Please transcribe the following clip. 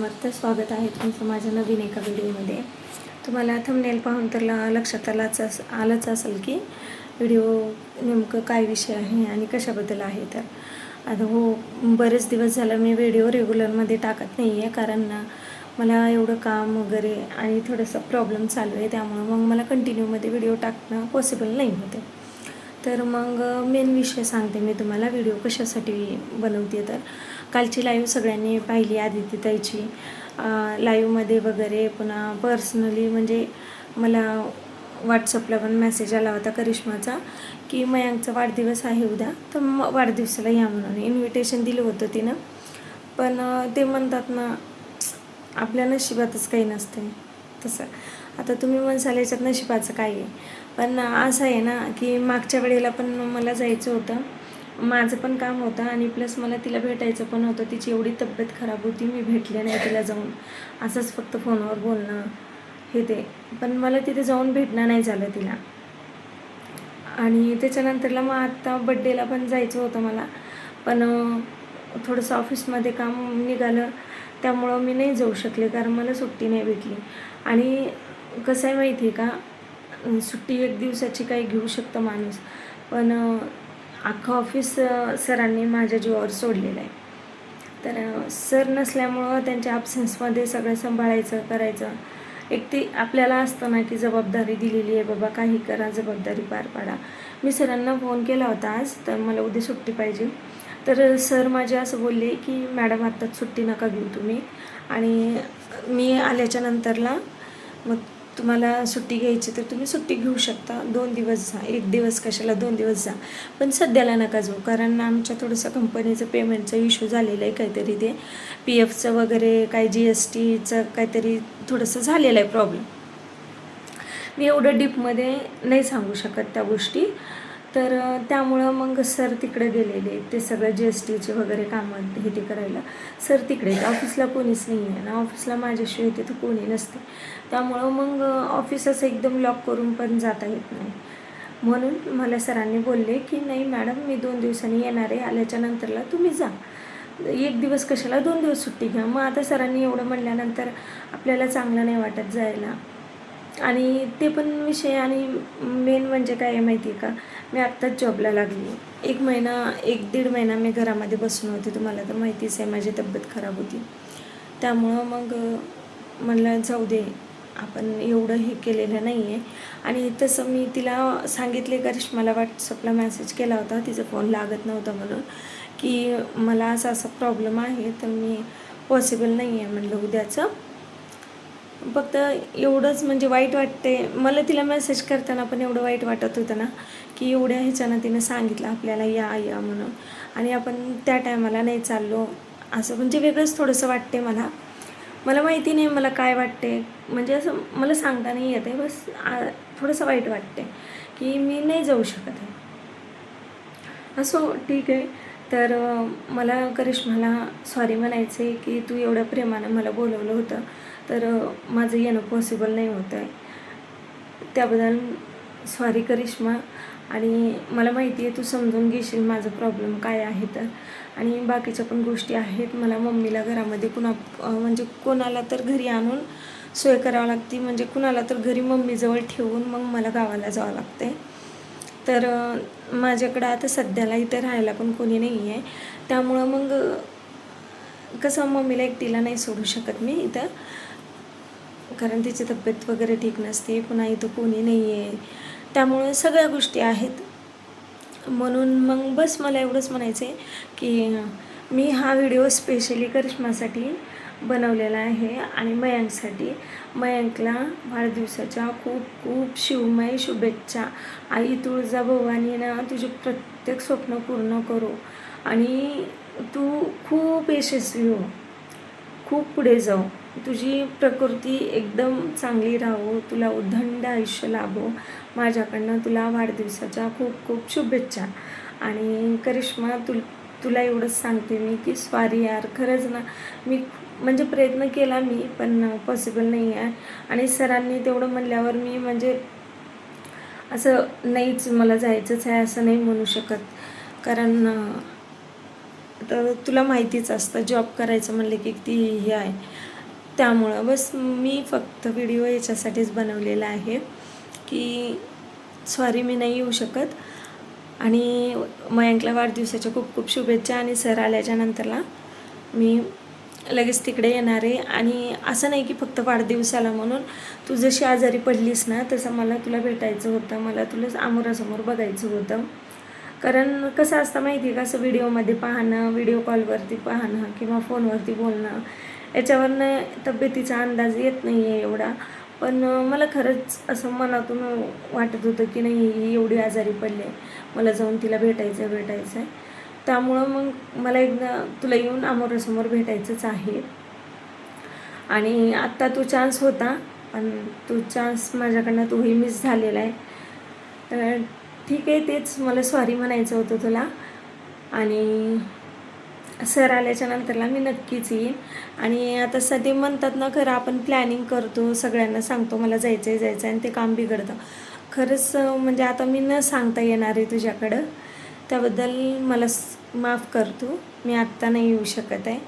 समर्थ. स्वागत आहे तुमचं माझ्या नवीन एका व्हिडिओमध्ये. तुम्हाला थंबनेल पाहून तर लक्षात आलंच असेल की व्हिडिओ नेमकं काय विषय आहे आणि कशाबद्दल आहे. तर आता बरेच दिवस झालं मी व्हिडिओ रेग्युलरमध्ये टाकत नाही आहे, कारण मला एवढं काम वगैरे आणि थोडंसं प्रॉब्लेम चालू आहे, त्यामुळं मग मला कंटिन्यूमध्ये व्हिडिओ टाकणं पॉसिबल नाही होते. तर मग मेन विषय सांगते मी तुम्हाला, व्हिडिओ कशासाठी बनवते. तर कालची लाईव्ह सगळ्यांनी पाहिली, आदित्यताईची लाईव्हमध्ये वगैरे. पुन्हा पर्सनली म्हणजे मला व्हॉट्सअपला पण मेसेज आला होता करिश्माचा की मयांकचा वाढदिवस आहे उद्या, तर वाढदिवसाला या म्हणून इन्व्हिटेशन दिलं होतं तिनं. पण ते म्हणतात ना, आपल्या नशिबातच काही नसते तसं. आता तुम्ही म्हणसाल याच्यात नशिबाचं काय आहे, पण असं आहे ना की मागच्या वेळेला पण मला जायचं होतं, माझं पण काम होतं आणि प्लस मला तिला भेटायचं पण होतं. तिची एवढी तब्येत खराब होती, मी भेटले नाही तिला जाऊन, असंच फक्त फोनवर बोलणं हे ते. पण मला तिथे जाऊन भेटणं नाही झालं तिला. आणि त्याच्यानंतरला मग आत्ता बड्डेला पण जायचं होतं मला, पण थोडंसं ऑफिसमध्ये काम निघालं, त्यामुळं मी नाही जाऊ शकले, कारण मला सुट्टी नाही भेटली. आणि कसं आहे माहिती आहे का, सुट्टी एक दिवसाची काही घेऊ शकतं माणूस, पण अख्खं ऑफिस सरांनी माझ्या जीवावर सोडलेलं आहे. तर सर नसल्यामुळं त्यांच्या ॲब्सेन्समध्ये सगळं सांभाळायचं, करायचं. एक ते आपल्याला असतं ना की जबाबदारी दिलेली आहे, बाबा काही करा, जबाबदारी पार पाडा. मी सरांना फोन केला होता आज, तर मला उद्या सुट्टी पाहिजे. तर सर माझे असं बोलले की मॅडम आत्ताच सुट्टी नका घेऊ तुम्ही, आणि मी आल्याच्या नंतरला मग तुम्हाला सुट्टी घ्यायची तर तुम्ही सुट्टी घेऊ शकता, 2 दिवस जा, 1 दिवस कशाला 2 दिवस जा, पण सध्याला नका जाऊ. कारण आमच्या थोडंसं कंपनीचं पेमेंटचा इश्यू झालेलं आहे, काहीतरी ते PFचं वगैरे, काय GSTचं काहीतरी थोडंसं झालेलं आहे प्रॉब्लेम. मी एवढं डीपमध्ये नाही सांगू शकत त्या गोष्टी. तर त्यामुळं मग सर तिकडे गेलेले, ते सगळं GSTचे वगैरे कामं हे ते करायला. सर तिकडे, ऑफिसला कोणीच नाही आहे ना, ऑफिसला माझ्याशिवाय तिथं कोणी नसते. त्यामुळं मग ऑफिस असं एकदम लॉक करून पण जाता येत नाही. म्हणून मला सरांनी बोलले की नाही मॅडम, मी 2 दिवसांनी येणार आहे, आल्याच्या नंतरला तुम्ही जा, 1 दिवस कशाला 2 दिवस सुट्टी घ्या. मग आता सरांनी एवढं म्हणल्यानंतर आपल्याला चांगलं नाही वाटत जायला. आणि ते पण विषय. आणि मेन म्हणजे काय आहे माहिती आहे का, मी आत्ताच जॉबला लागली. 1-1.5 महिना मी घरामध्ये बसून होते, तुम्हाला तर माहितीच आहे माझी तब्येत खराब होती. त्यामुळं मग म्हणलं जाऊ दे, आपण एवढं हे केलेलं नाही आहे. आणि तसं मी तिला सांगितले, करिश्माला व्हॉट्सअपला मेसेज केला होता, तिचा फोन लागत नव्हता म्हणून, की मला असा प्रॉब्लेम आहे, तर मी पॉसिबल नाही आहे म्हणलं उद्याचं. फक्त एवढंच म्हणजे वाईट वाटते मला, तिला मेसेज करताना पण एवढं वाईट वाटत होतं ना की एवढ्या ह्याच्यानं तिनं सांगितलं आपल्याला या म्हणून, आणि आपण त्या टायमाला नाही चाललो, असं म्हणजे वेगळंच थोडंसं वाटते मला. मला माहिती नाही मला काय वाटते, म्हणजे असं मला सांगता नाही येत आहे, बस थोडंसं वाईट वाटते की मी नाही जाऊ शकत आहे. असो, ठीक आहे. तर मला करिश्माला सॉरी म्हणायचं आहे की तू एवढ्या प्रेमानं मला बोलवलं होतं, तर माझं येणं पॉसिबल नाही होतं आहे, त्याबद्दल सॉरी करिश्मा. आणि मला माहिती आहे तू समजून घेशील माझं प्रॉब्लेम काय आहे तर. आणि बाकीच्या पण गोष्टी आहेत, मला मम्मीला घरामध्ये म्हणजे कोणाला तर घरी आणून सोय करावं लागते, म्हणजे कुणाला तर घरी मम्मीजवळ ठेवून मग मला गावाला जावं लागते. तर माझ्याकडं आता सध्याला इथं राहायला पण कोणी नाही आहे, त्यामुळं मग कसं मम्मीला एकटीला नाही सोडू शकत मी इथं, कारण तिची तब्येत वगैरे ठीक नसते, पुन्हा इथं कोणी नाही आहे, त्यामुळे सगळ्या गोष्टी आहेत. म्हणून मग बस मला एवढंच म्हणायचं आहे की मी हा व्हिडिओ स्पेशली करिश्मासाठी बनवलेला आहे आणि मयांकसाठी. मयांकला वाढदिवसाच्या खूप खूप शिवमय शुभेच्छा. आई तुळजाभवानी ना तुझे प्रत्येक स्वप्न पूर्ण करो, आणि तू खूप यशस्वी हो, खूप पुढे जाऊ, तुझी प्रकृती एकदम चांगली राहो, तुला उदंड आयुष्य लाभो. माझ्याकडनं तुला वाढदिवसाच्या खूप खूप शुभेच्छा. आणि करिश्मा, तुला एवढंच सांगते मी की सॉरी यार, खरंच ना, मी म्हणजे प्रयत्न केला मी, पण पॉसिबल नाही आहे. आणि सरांनी तेवढं म्हणल्यावर मी म्हणजे असं नाहीच, मला जायचंच आहे असं नाही म्हणू शकत, कारण तर तुला माहितीच असतं जॉब करायचं म्हणलं की किती हे आहे. त्यामुळं बस मी फक्त व्हिडिओ याच्यासाठीच बनवलेला आहे की सॉरी मी नाही येऊ शकत आणि मयंकला वाढदिवसाच्या खूप खूप शुभेच्छा. आणि सर आल्याच्या नंतरला मी लगेच तिकडे येणार आहे. आणि असं नाही की फक्त वाढदिवसाला म्हणून, तू जशी आजारी पडलीस ना तसं मला तुला भेटायचं होतं, मला तुला आमोरासमोर बघायचं होतं. कारण कसं असतं माहिती आहे का, असं व्हिडिओमध्ये पाहणं, व्हिडिओ कॉलवरती पाहणं किंवा फोनवरती बोलणं याच्यावरनं तब्येतीचा अंदाज येत नाही आहे एवढा. पण मला खरंच असं मनातून वाटत होतं की नाही ही एवढी आजारी पडली आहे, मला जाऊन तिला भेटायचं आहे. त्यामुळं मग मला एकदा तुला येऊन आमोरासमोर भेटायचंच आहे. आणि आत्ता तो चान्स होता पण तो चान्स माझ्याकडनं तोही मिस झालेला आहे. तर ठीक आहे, तेच मला सॉरी म्हणायचं होतं तुला. आणि सर आल्याच्या नंतरला मी नक्कीच येईन. आणि आता सध्या म्हणतात ना, खरं आपण प्लॅनिंग करतो, सगळ्यांना सांगतो मला जायचं आहे आणि ते काम बिघडतं. खरंच म्हणजे आता मी न सांगता येणार आहे तुझ्याकडं, त्याबद्दल मला माफ कर तू. मी आत्ता नाही येऊ शकत आहे.